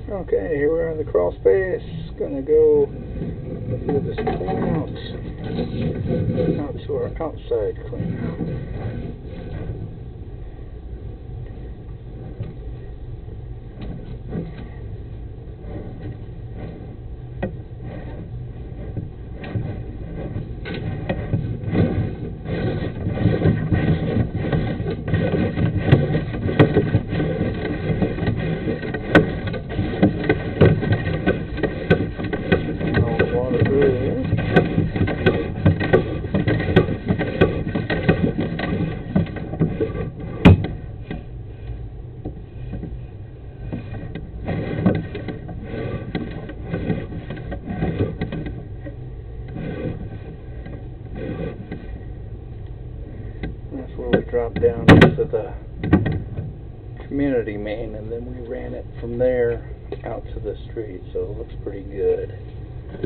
Okay, here we're in the crawl space. Gonna go do this clean out to our outside clean out. That's where we dropped down into the community main, and then we ran it from there out to the street, so it looks pretty good.